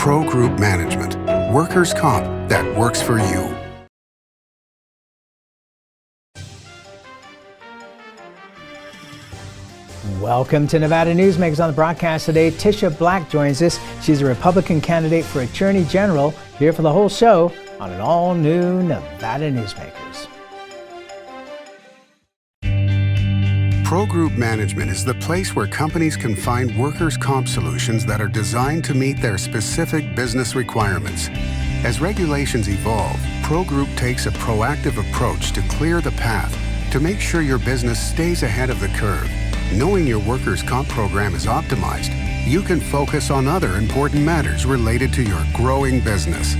Pro Group Management, workers' comp that works for you. Welcome to Nevada Newsmakers. On the broadcast today, Tisha Black joins us. She's a Republican candidate for Attorney General, here for the whole show on an all-new Nevada Newsmakers. Pro Group Management is the place where companies can find workers' comp solutions that are designed to meet their specific business requirements. As regulations evolve, Pro Group takes a proactive approach to clear the path to make sure your business stays ahead of the curve. Knowing your workers' comp program is optimized, you can focus on other important matters related to your growing business.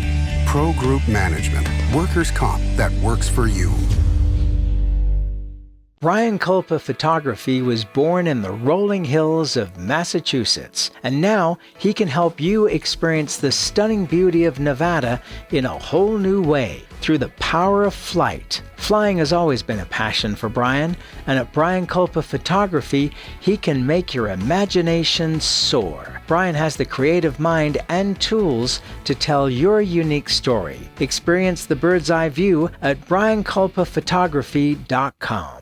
Pro Group Management, workers' comp that works for you. Brian Culpa Photography was born in the rolling hills of Massachusetts, and now he can help you experience the stunning beauty of Nevada in a whole new way through the power of flight. Flying has always been a passion for Brian, and at Brian Culpa Photography, he can make your imagination soar. Brian has the creative mind and tools to tell your unique story. Experience the bird's eye view at brianculpaphotography.com.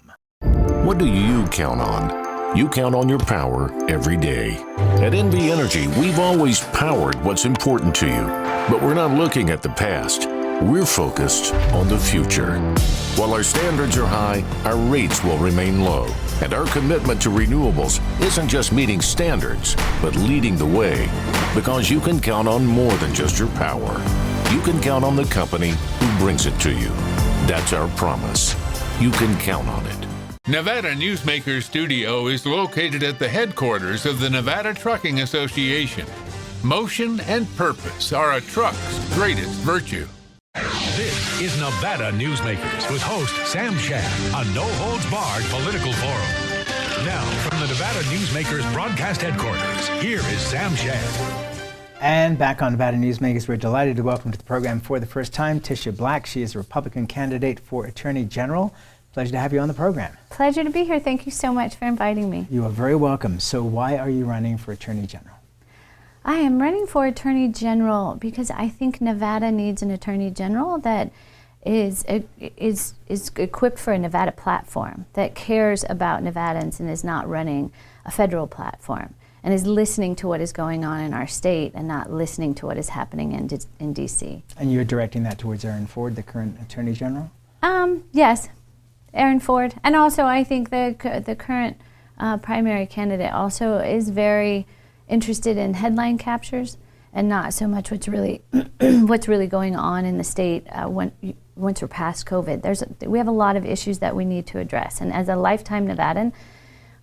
What do you count on? You count on your power every day. At NV Energy, we've always powered what's important to you, but we're not looking at the past. We're focused on the future. While our standards are high, our rates will remain low. And our commitment to renewables isn't just meeting standards, but leading the way. Because you can count on more than just your power. You can count on the company who brings it to you. That's our promise. You can count on it. Nevada Newsmakers Studio is located at the headquarters of the Nevada Trucking Association. Motion and purpose are a truck's greatest virtue. This is Nevada Newsmakers with host Sam Shad, a no-holds-barred political forum. Now, from the Nevada Newsmakers broadcast headquarters, here is Sam Shad. And back on Nevada Newsmakers, we're delighted to welcome to the program for the first time Tisha Black. She is a Republican candidate for Attorney General. Pleasure to have you on the program. Pleasure to be here. Thank you so much for inviting me. You are very welcome. So why are you running for Attorney General? I am running for Attorney General because I think Nevada needs an Attorney General that is equipped for a Nevada platform, that cares about Nevadans and is not running a federal platform, and is listening to what is going on in our state and not listening to what is happening in D.C. And you're directing that towards Aaron Ford, the current Attorney General? Yes. Aaron Ford, and also I think the current primary candidate also is very interested in headline captures and not so much what's really what's really going on in the state once we're past COVID. We have a lot of issues that we need to address, and as a lifetime Nevadan,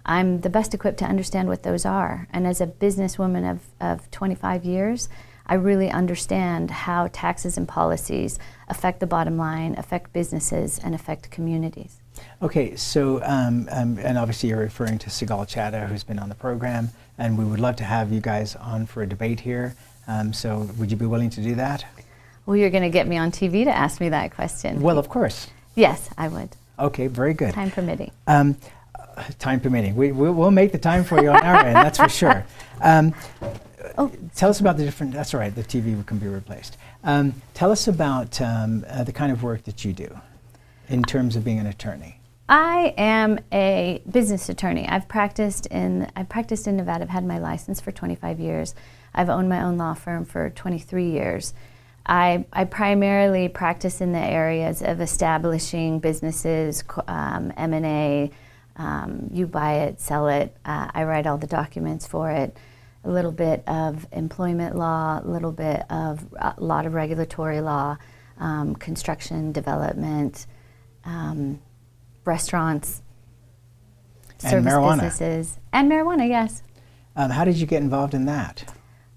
I'm the best equipped to understand what those are. And as a businesswoman of 25 years, I really understand how taxes and policies affect the bottom line, affect businesses, and affect communities. Okay, so, and obviously you're referring to Sigal Chadha, who's been on the program, and we would love to have you guys on for a debate here. So would you be willing to do that? Well, you're going to get me on TV to ask me that question. Well, of course. Yes, I would. Okay, very good. Time permitting. Time permitting. We'll make the time for you on our end, that's for sure. Tell us about the different, that's all right, the TV can be replaced. Tell us about the kind of work that you do in terms of being an attorney. I am a business attorney. I've practiced in Nevada. I've had my license for 25 years. I've owned my own law firm for 23 years. I primarily practice in the areas of establishing businesses, M&A, you buy it, sell it, I write all the documents for it, a little bit of employment law, a lot of regulatory law, construction, development, restaurants, and service marijuana. businesses, and marijuana, yes. How did you get involved in that?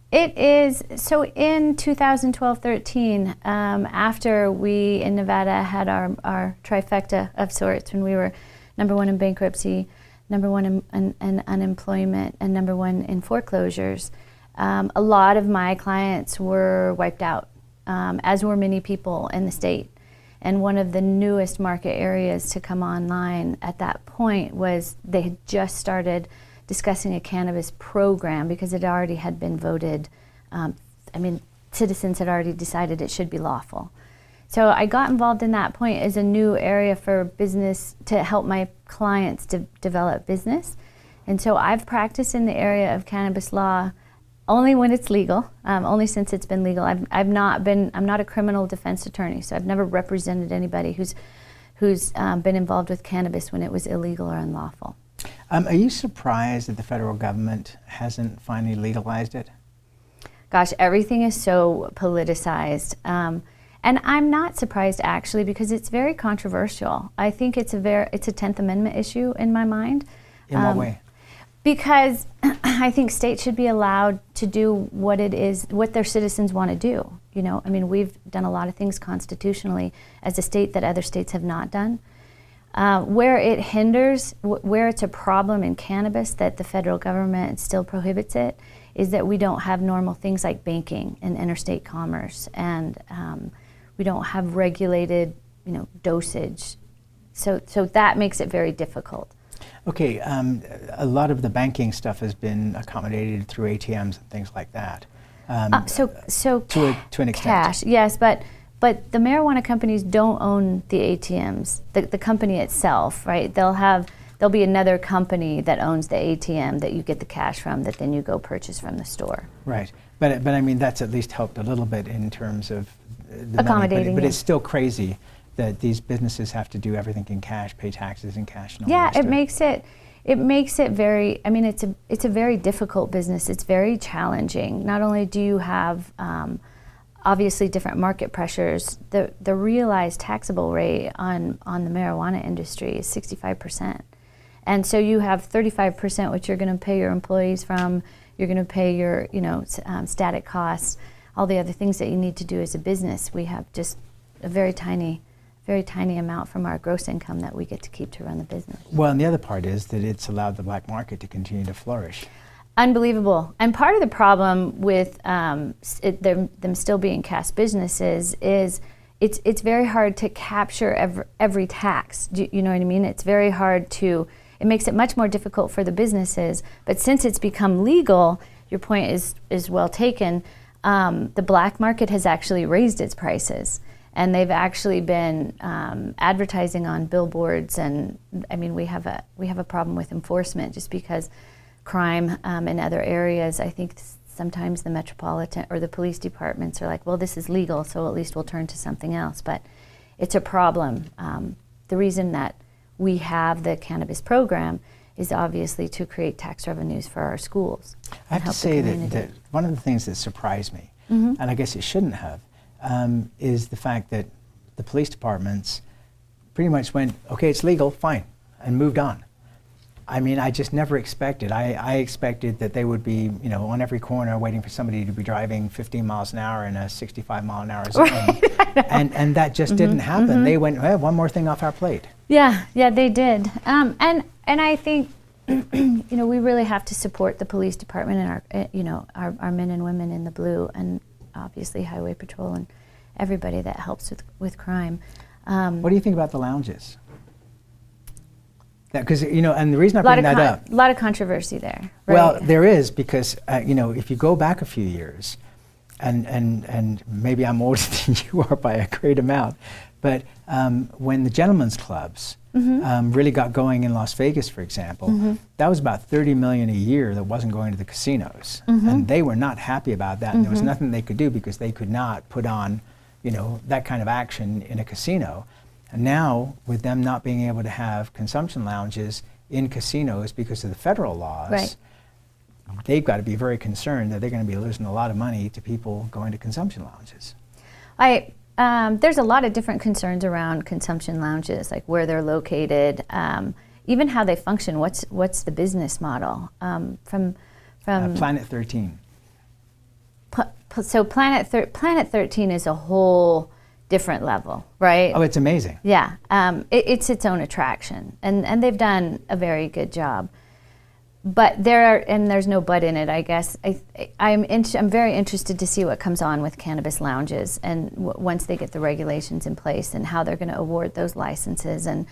It is, so in 2012-13, after we in Nevada had our trifecta of sorts, when we were #1 in bankruptcy, #1 in unemployment, and #1 in foreclosures, a lot of my clients were wiped out, as were many people in the state. And one of the newest market areas to come online at that point was they had just started discussing a cannabis program because it already had been voted, citizens had already decided it should be lawful. So I got involved in that point as a new area for business to help my clients develop business. And so I've practiced in the area of cannabis law only when it's legal, only since it's been legal. I'm not a criminal defense attorney, so I've never represented anybody who's been involved with cannabis when it was illegal or unlawful. Are you surprised that the federal government hasn't finally legalized it? Gosh, everything is so politicized. And I'm not surprised, actually, because it's very controversial. I think it's a 10th Amendment issue in my mind. In what way? Because I think states should be allowed to do what their citizens want to do. You know, I mean, we've done a lot of things constitutionally as a state that other states have not done. Where it hinders, where it's a problem in cannabis that the federal government still prohibits it, is that we don't have normal things like banking and interstate commerce, and we don't have regulated, dosage. So that makes it very difficult. Okay, a lot of the banking stuff has been accommodated through ATMs and things like that. So to an extent. Cash, yes, but the marijuana companies don't own the ATMs. The company itself, right? There'll be another company that owns the ATM that you get the cash from, that then you go purchase from the store. Right, but I mean that's at least helped a little bit in terms of the accommodating. Money, but it's still crazy that these businesses have to do everything in cash, pay taxes in cash. And all Yeah, the rest it makes it very. I mean, it's a very difficult business. It's very challenging. Not only do you have obviously different market pressures, the realized taxable rate on the marijuana industry is 65%, and so you have 35% which you're going to pay your employees from. You're going to pay your static costs, all the other things that you need to do as a business. We have just a very tiny amount from our gross income that we get to keep to run the business. Well, and the other part is that it's allowed the black market to continue to flourish. Unbelievable. And part of the problem with them still being cash businesses is it's very hard to capture every tax. Do you know what I mean? It's very hard to, it makes it much more difficult for the businesses. But since it's become legal, your point is well taken, the black market has actually raised its prices. And they've actually been advertising on billboards, and I mean we have a problem with enforcement just because crime in other areas. I think sometimes the metropolitan or the police departments are like, well, this is legal, so at least we'll turn to something else. But it's a problem. The reason that we have the cannabis program is obviously to create tax revenues for our schools. I have to say that one of the things that surprised me, and I guess it shouldn't have, is the fact that the police departments pretty much went, okay, it's legal, fine, and moved on. I mean, I just never expected. I expected that they would be, on every corner waiting for somebody to be driving 15 miles an hour in a 65 mile an hour zone. and that just didn't happen. They went, well, one more thing off our plate. Yeah, they did. And I think, we really have to support the police department and our men and women in the blue, and obviously Highway Patrol and everybody that helps with crime. What do you think about the lounges? Because, and the reason I bring that up. A lot of controversy there, right? Well, there is, because, if you go back a few years, and maybe I'm older than you are by a great amount, but when the gentlemen's clubs really got going in Las Vegas, for example, that was about $30 million a year that wasn't going to the casinos. And they were not happy about that, and there was nothing they could do because they could not put on, that kind of action in a casino. And now, with them not being able to have consumption lounges in casinos because of the federal laws, they've got to be very concerned that they're going to be losing a lot of money to people going to consumption lounges. There's a lot of different concerns around consumption lounges, like where they're located, even how they function. What's the business model? From Planet 13. So Planet 13 is a whole different level, right? Oh, it's amazing. Yeah, it's its own attraction, and they've done a very good job. But there's no but in it, I guess. I'm very interested to see what comes on with cannabis lounges, and once they get the regulations in place and how they're going to award those licenses, and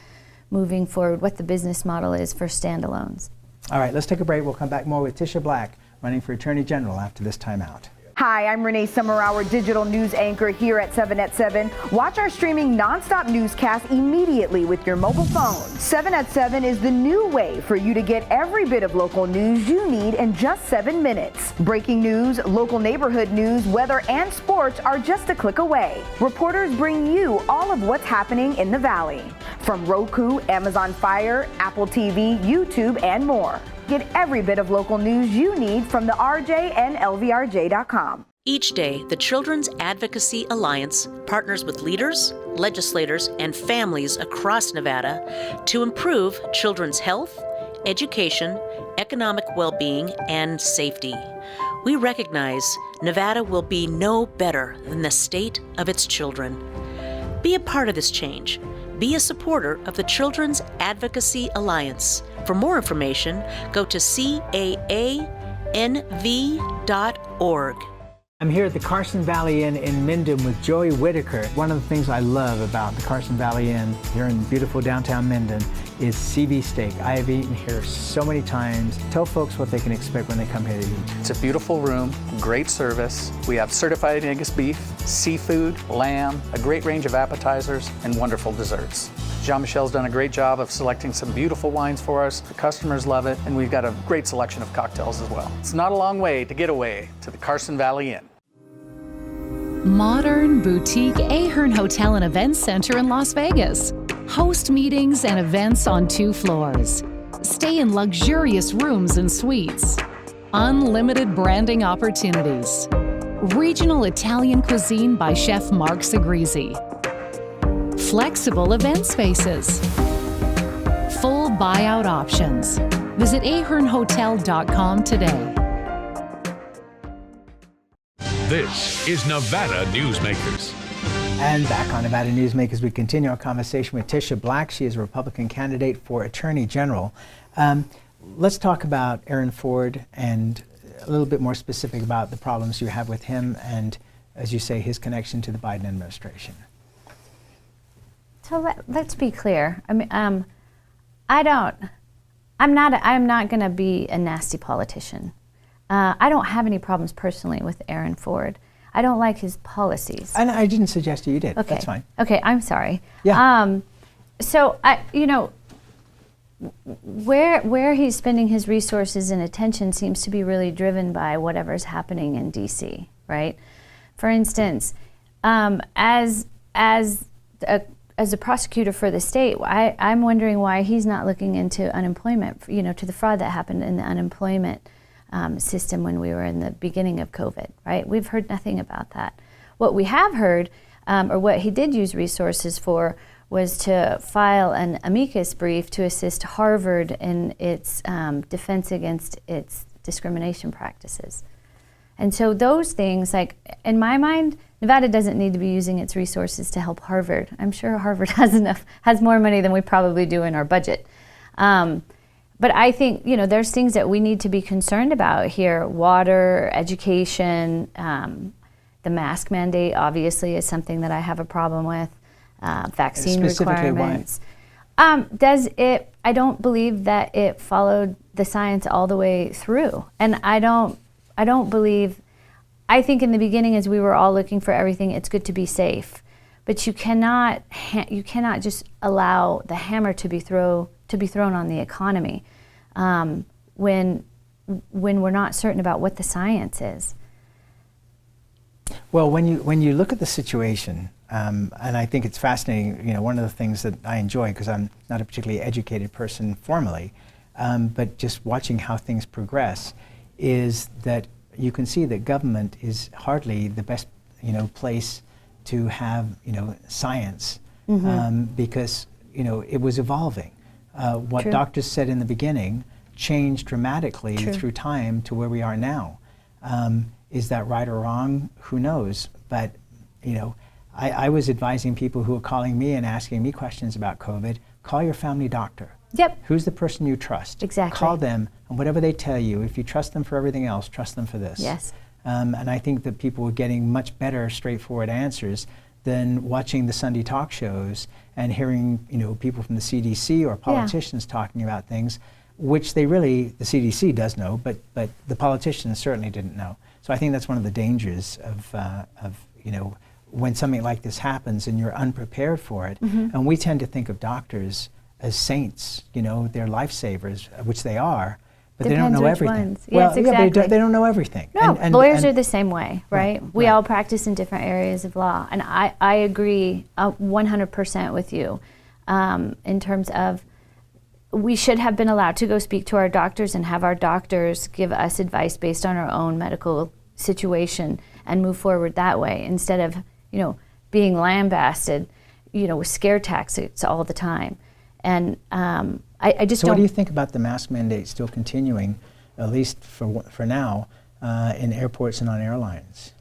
moving forward, what the business model is for standalones. All right, let's take a break. We'll come back more with Tisha Black, running for Attorney General after this timeout. Hi, I'm Renee Summerhour, digital news anchor here at 7 at 7. Watch our streaming nonstop newscast immediately with your mobile phone. 7 at 7 is the new way for you to get every bit of local news you need in just 7 minutes. Breaking news, local neighborhood news, weather, and sports are just a click away. Reporters bring you all of what's happening in the Valley. From Roku, Amazon Fire, Apple TV, YouTube, and more. Get every bit of local news you need from the RJ and LVRJ.com. Each day, the Children's Advocacy Alliance partners with leaders, legislators, and families across Nevada to improve children's health, education, economic well-being, and safety. We recognize Nevada will be no better than the state of its children. Be a part of this change. Be a supporter of the Children's Advocacy Alliance. For more information, go to caanv.org. I'm here at the Carson Valley Inn in Minden with Joey Whitaker. One of the things I love about the Carson Valley Inn here in beautiful downtown Minden is CV steak. I have eaten here so many times. Tell folks what they can expect when they come here to eat. It's a beautiful room, great service. We have certified Angus beef, seafood, lamb, a great range of appetizers, and wonderful desserts. Jean-Michel's done a great job of selecting some beautiful wines for us. The customers love it, and we've got a great selection of cocktails as well. It's not a long way to get away to the Carson Valley Inn. Modern boutique Ahern Hotel and Events Center in Las Vegas. Host meetings and events on 2 floors. Stay in luxurious rooms and suites. Unlimited branding opportunities. Regional Italian cuisine by Chef Mark Segrisi. Flexible event spaces. Full buyout options. Visit ahernhotel.com today. This is Nevada Newsmakers. And back on Nevada Newsmakers, we continue our conversation with Tisha Black. She is a Republican candidate for Attorney General. Let's talk about Aaron Ford and a little bit more specific about the problems you have with him and, as you say, his connection to the Biden administration. So let's be clear. I mean, I'm not going to be a nasty politician. I don't have any problems personally with Aaron Ford. I don't like his policies. And I didn't suggest you did. Okay. That's fine. Okay, I'm sorry. Yeah. So where he's spending his resources and attention seems to be really driven by whatever's happening in D.C. Right? For instance, as a prosecutor for the state, I'm wondering why he's not looking into unemployment. To the fraud that happened in the unemployment system when we were in the beginning of COVID, right? We've heard nothing about that. What we have heard, or what he did use resources for, was to file an amicus brief to assist Harvard in its defense against its discrimination practices. And so those things, like, in my mind, Nevada doesn't need to be using its resources to help Harvard. I'm sure Harvard has more money than we probably do in our budget. But I think, there's things that we need to be concerned about here. Water, education, the mask mandate obviously is something that I have a problem with. Vaccine requirements. Why? I don't believe that it followed the science all the way through. And I think in the beginning, as we were all looking for everything, it's good to be safe. But you cannot just allow the hammer to be thrown on the economy when we're not certain about what the science is. Well, when you look at the situation, and I think it's fascinating. One of the things that I enjoy, because I'm not a particularly educated person formally, but just watching how things progress, is that you can see that government is hardly the best place to have science, because it was evolving. What True. doctors said in the beginning changed dramatically True. through time to where we are now. Is that right or wrong? Who knows? But I was advising people who were calling me and asking me questions about COVID. Call your family doctor. Yep. Who's the person you trust? Exactly. Call them, and whatever they tell you, if you trust them for everything else, trust them for this. Yes. And I think that people are getting much better, straightforward answers than watching the Sunday talk shows and hearing, people from the CDC or politicians talking about things, which the CDC does know, but the politicians certainly didn't know. So I think that's one of the dangers of when something like this happens and you're unprepared for it. And we tend to think of doctors as saints, they're lifesavers, which they are, but they don't know everything. Ones. Yes, exactly. But they don't know everything. No, lawyers are the same way, right? We all practice in different areas of law, and I agree 100% with you in terms of we should have been allowed to go speak to our doctors and have our doctors give us advice based on our own medical situation and move forward that way instead of, being lambasted, with scare tactics all the time. And I just So don't... what do you think about the mask mandate still continuing, at least for now, in airports and on airlines?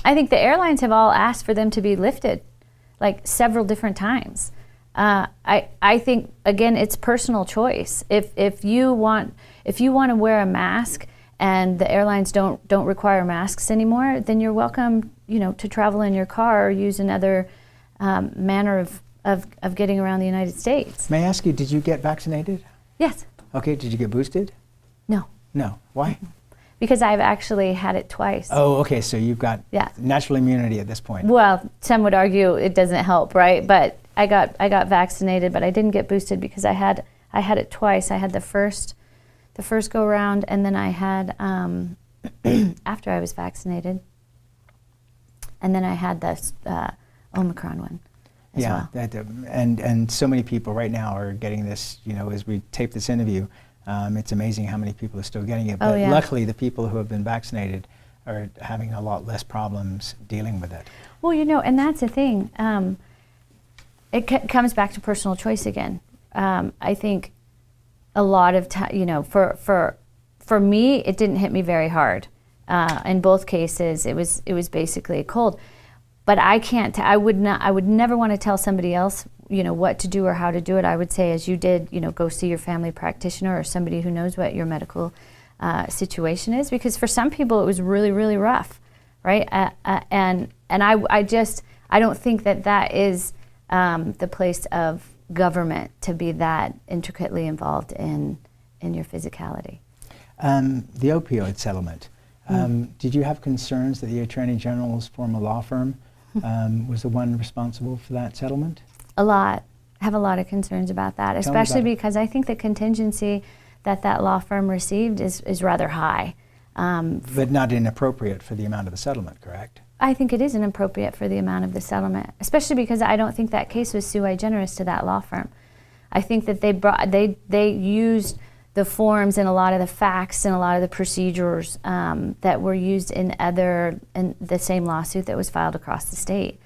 I think the airlines have all asked for them to be lifted, like several different times. I think, again, it's personal choice. If you want to wear a mask and the airlines don't require masks anymore, then you're welcome, to travel in your car or use another manner of getting around the United States. May I ask you, did you get vaccinated? Yes. Okay, did you get boosted? No. No. Why? Because I've actually had it twice. Oh, okay, so you've got natural immunity at this point. Well, some would argue it doesn't help, right? But I got vaccinated, but I didn't get boosted because I had it twice. I had the first go round, and then I had after I was vaccinated, and then I had the Omicron one as well. And so many people right now are getting this. As we tape this interview, it's amazing how many people are still getting it. But luckily, the people who have been vaccinated are having a lot less problems dealing with it. Well, and that's the thing. It comes back to personal choice again. I think a lot of time, for me, it didn't hit me very hard. In both cases, it was basically a cold. But I would never want to tell somebody else, what to do or how to do it. I would say, as you did, go see your family practitioner or somebody who knows what your medical situation is, because for some people it was really, really rough, right? And I don't think that is the place of government to be that intricately involved in your physicality. The opioid settlement. Did you have concerns that the Attorney General's former law firm was the one responsible for that settlement? A lot. I have a lot of concerns about that, especially because I think the contingency that law firm received is rather high. But not inappropriate for the amount of the settlement, correct? I think it is inappropriate for the amount of the settlement, especially because I don't think that case was sui generis to that law firm. I think that they used the forms and a lot of the facts and a lot of the procedures that were used in the same lawsuit that was filed across the state.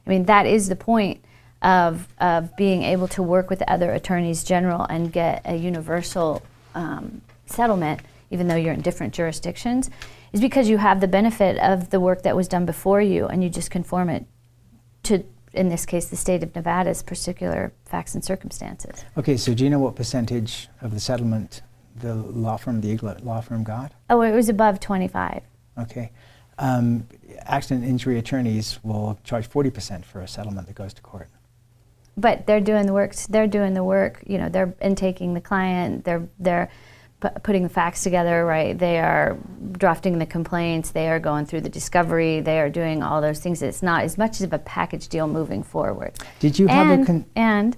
I mean, that is the point of being able to work with other attorneys general and get a universal settlement, even though you're in different jurisdictions, is because you have the benefit of the work that was done before you, and you just conform it to, in this case, the state of Nevada's particular facts and circumstances. Okay, so do you know what percentage of the settlement the Eaglet law firm got? Oh, it was above 25. Okay. Accident injury attorneys will charge 40% for a settlement that goes to court. But they're doing the work. They're intaking the client. They're putting the facts together, right? They are drafting the complaints. They are going through the discovery. They are doing all those things. It's not as much of a package deal moving forward. Did you have and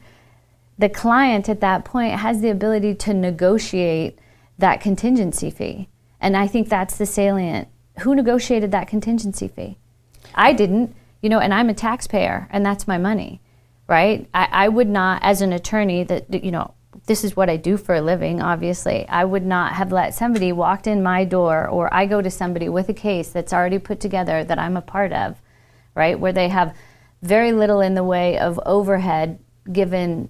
the client at that point has the ability to negotiate that contingency fee, and I think that's the salient. Who negotiated that contingency fee? I didn't, and I'm a taxpayer, and that's my money, right? I would not, as an attorney, this is what I do for a living, obviously. I would not have let somebody walked in my door, or I go to somebody with a case that's already put together that I'm a part of, right, where they have very little in the way of overhead given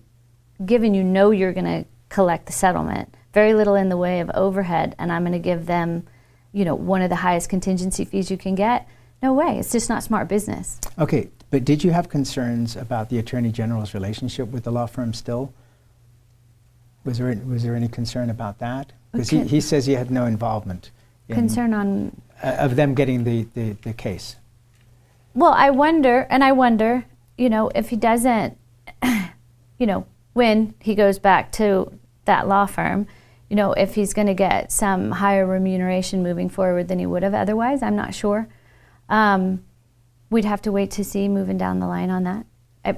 you're going to collect the settlement, very little in the way of overhead, and I'm going to give them, one of the highest contingency fees you can get. No way. It's just not smart business. Okay, but did you have concerns about the Attorney General's relationship with the law firm still? Was there any concern about that? Because he says he had no involvement. Concern on? Of them getting the case. Well, I wonder, if he doesn't, when he goes back to that law firm, if he's going to get some higher remuneration moving forward than he would have otherwise. I'm not sure. We'd have to wait to see moving down the line on that.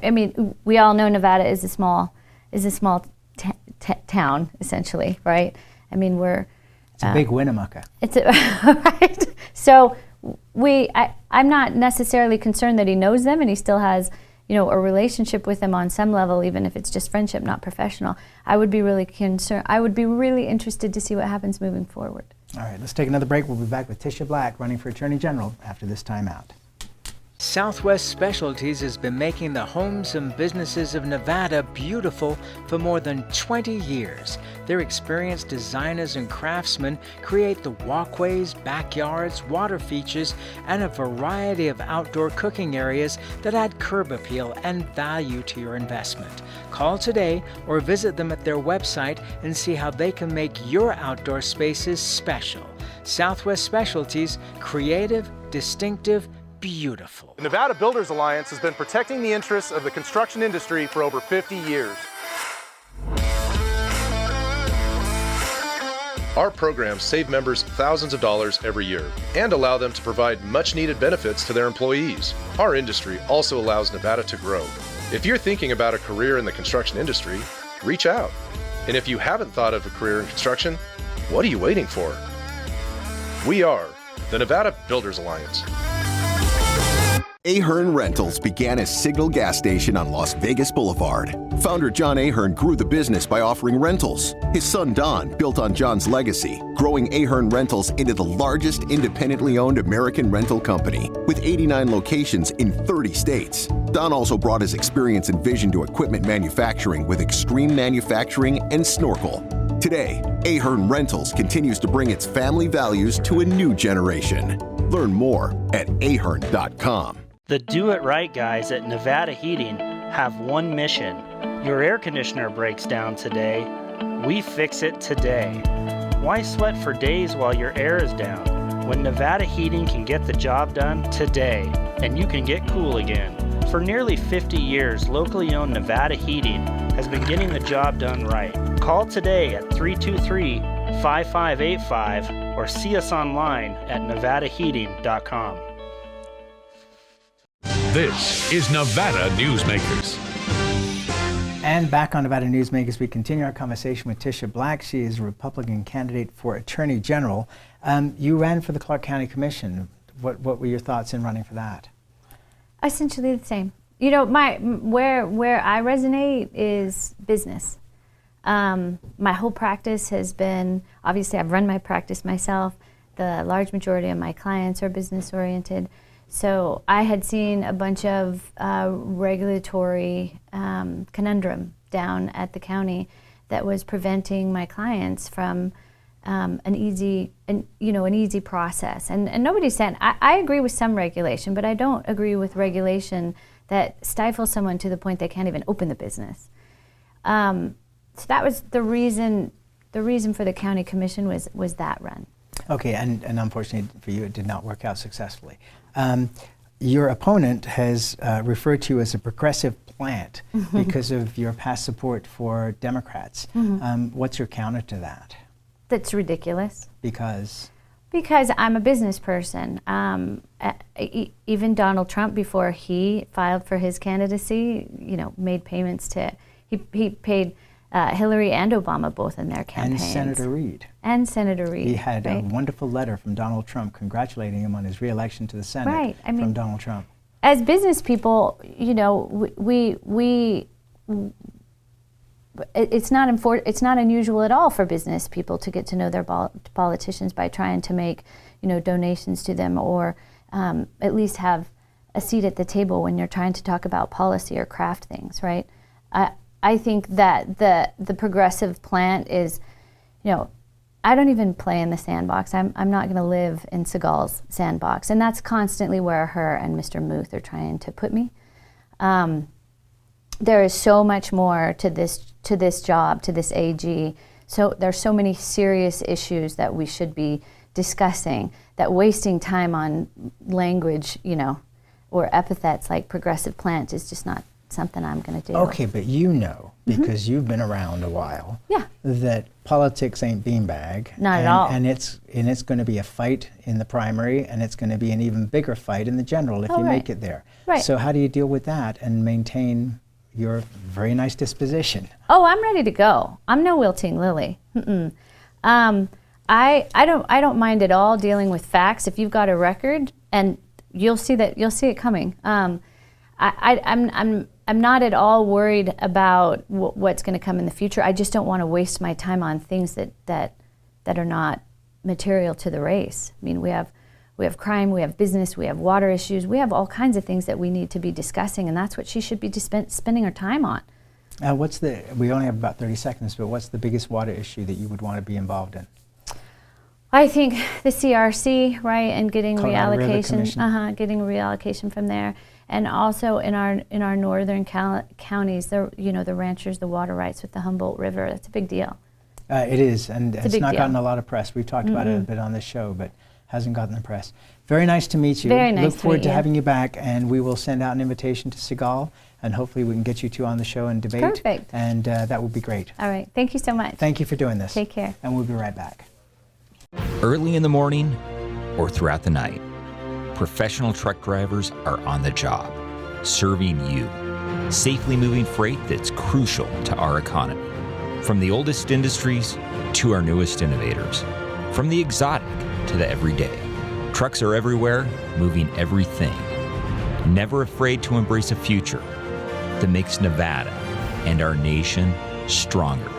I mean, we all know Nevada is a small town, essentially, right? I mean, it's a big Winnemucca. Right. So I'm not necessarily concerned that he knows them and he still has, a relationship with them on some level, even if it's just friendship, not professional. I would be really concerned. I would be really interested to see what happens moving forward. All right, let's take another break. We'll be back with Tisha Black running for Attorney General after this timeout. Southwest Specialties has been making the homes and businesses of Nevada beautiful for more than 20 years. Their experienced designers and craftsmen create the walkways, backyards, water features, and a variety of outdoor cooking areas that add curb appeal and value to your investment. Call today or visit them at their website and see how they can make your outdoor spaces special. Southwest Specialties, creative, distinctive, beautiful. The Nevada Builders Alliance has been protecting the interests of the construction industry for over 50 years. Our programs save members thousands of dollars every year and allow them to provide much-needed benefits to their employees. Our industry also allows Nevada to grow. If you're thinking about a career in the construction industry, reach out. And if you haven't thought of a career in construction, what are you waiting for? We are the Nevada Builders Alliance. Ahern Rentals began as Signal Gas Station on Las Vegas Boulevard. Founder John Ahern grew the business by offering rentals. His son Don built on John's legacy, growing Ahern Rentals into the largest independently owned American rental company, with 89 locations in 30 states. Don also brought his experience and vision to equipment manufacturing with Extreme Manufacturing and Snorkel. Today, Ahern Rentals continues to bring its family values to a new generation. Learn more at ahern.com. The Do It Right guys at Nevada Heating have one mission. Your air conditioner breaks down today. We fix it today. Why sweat for days while your air is down when Nevada Heating can get the job done today and you can get cool again? For nearly 50 years, locally owned Nevada Heating has been getting the job done right. Call today at 323-5585 or see us online at nevadaheating.com. This is Nevada Newsmakers. And back on Nevada Newsmakers, we continue our conversation with Tisha Black. She is a Republican candidate for Attorney General. You ran for the Clark County Commission. What were your thoughts in running for that? Essentially the same. Where I resonate is business. My whole practice has been, obviously I've run my practice myself. The large majority of my clients are business oriented. So I had seen a bunch of regulatory conundrum down at the county that was preventing my clients from an easy process. And nobody's saying, I agree with some regulation, but I don't agree with regulation that stifles someone to the point they can't even open the business. So that was the reason for the county commission was that run. Okay, and unfortunately for you, it did not work out successfully. Your opponent has referred to you as a progressive plant because of your past support for Democrats. What's your counter to that? That's ridiculous. Because? Because I'm a business person. Even Donald Trump, before he filed for his candidacy, made payments to, he paid Hillary and Obama both in their campaigns. And Senator Reid. And Senator Reid. He had a wonderful letter from Donald Trump congratulating him on his re-election to the Senate from Donald Trump. As business people, it's not unusual at all for business people to get to know their politicians by trying to make, donations to them or at least have a seat at the table when you're trying to talk about policy or craft things, right? I think that the progressive plant is, I don't even play in the sandbox. I'm not going to live in Seagal's sandbox, and that's constantly where her and Mr. Muth are trying to put me. There is so much more to this job, to this AG. So there's so many serious issues that we should be discussing. That wasting time on language, or epithets like progressive plant is just not something I'm going to do. Okay, but you know, because you've been around a while, Yeah. that politics ain't beanbag. Not at all. And it's going to be a fight in the primary, and it's going to be an even bigger fight in the general if you make it there. Right. So how do you deal with that and maintain your very nice disposition? Oh, I'm ready to go. I'm no wilting lily. I don't mind at all dealing with facts. If you've got a record, and you'll see it coming. I'm not at all worried about what's going to come in the future. I just don't want to waste my time on things that are not material to the race. I mean, we have crime, we have business, we have water issues, we have all kinds of things that we need to be discussing, and that's what she should be spending her time on. We only have about 30 seconds, but what's the biggest water issue that you would want to be involved in? I think the CRC, right, and getting Colorado River reallocation, Commission. getting reallocation from there, and also in our northern counties, the ranchers, the water rights with the Humboldt River. That's a big deal. It is, and it's not gotten a lot of press. We've talked about it a bit on this show, but hasn't gotten the press. Very nice to meet you. Very nice Look forward to meet to you. having you back, and we will send out an invitation to Segal, and hopefully we can get you two on the show and debate. Perfect. And that would be great. All right. Thank you so much. Thank you for doing this. Take care. And we'll be right back. Early in the morning or throughout the night, professional truck drivers are on the job, serving you, safely moving freight that's crucial to our economy. From the oldest industries to our newest innovators, from the exotic to the everyday, trucks are everywhere, moving everything. Never afraid to embrace a future that makes Nevada and our nation stronger.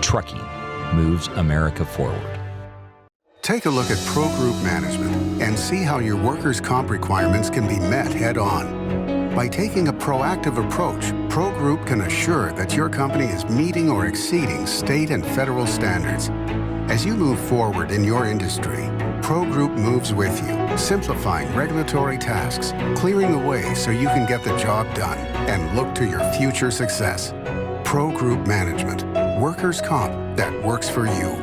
Trucking moves America forward. Take a look at Pro Group Management and see how your workers' comp requirements can be met head-on. By taking a proactive approach, Pro Group can assure that your company is meeting or exceeding state and federal standards. As you move forward in your industry, Pro Group moves with you, simplifying regulatory tasks, clearing the way so you can get the job done and look to your future success. Pro Group Management, workers' comp that works for you.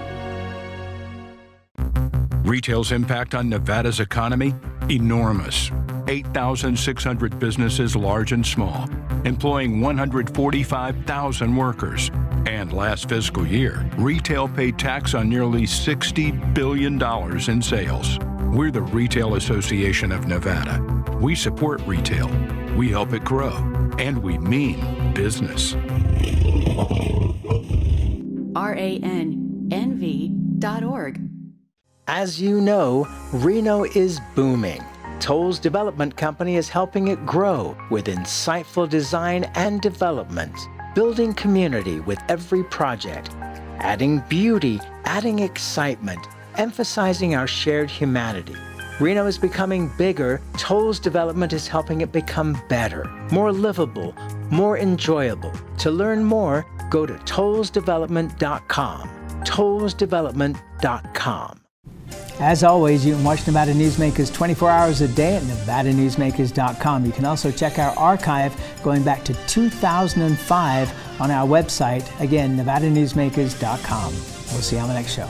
Retail's impact on Nevada's economy? Enormous. 8,600 businesses, large and small, employing 145,000 workers. And last fiscal year, retail paid tax on nearly $60 billion in sales. We're the Retail Association of Nevada. We support retail, we help it grow, and we mean business. RANNV.org. As you know, Reno is booming. Toll's development company is helping it grow with insightful design and development, building community with every project, adding beauty, adding excitement, emphasizing our shared humanity. Reno is becoming bigger. Toll's development is helping it become better, more livable, more enjoyable. To learn more, go to tollsdevelopment.com. tollsdevelopment.com. As always, you can watch Nevada Newsmakers 24 hours a day at nevadanewsmakers.com. You can also check our archive going back to 2005 on our website. Again, nevadanewsmakers.com. We'll see you on the next show.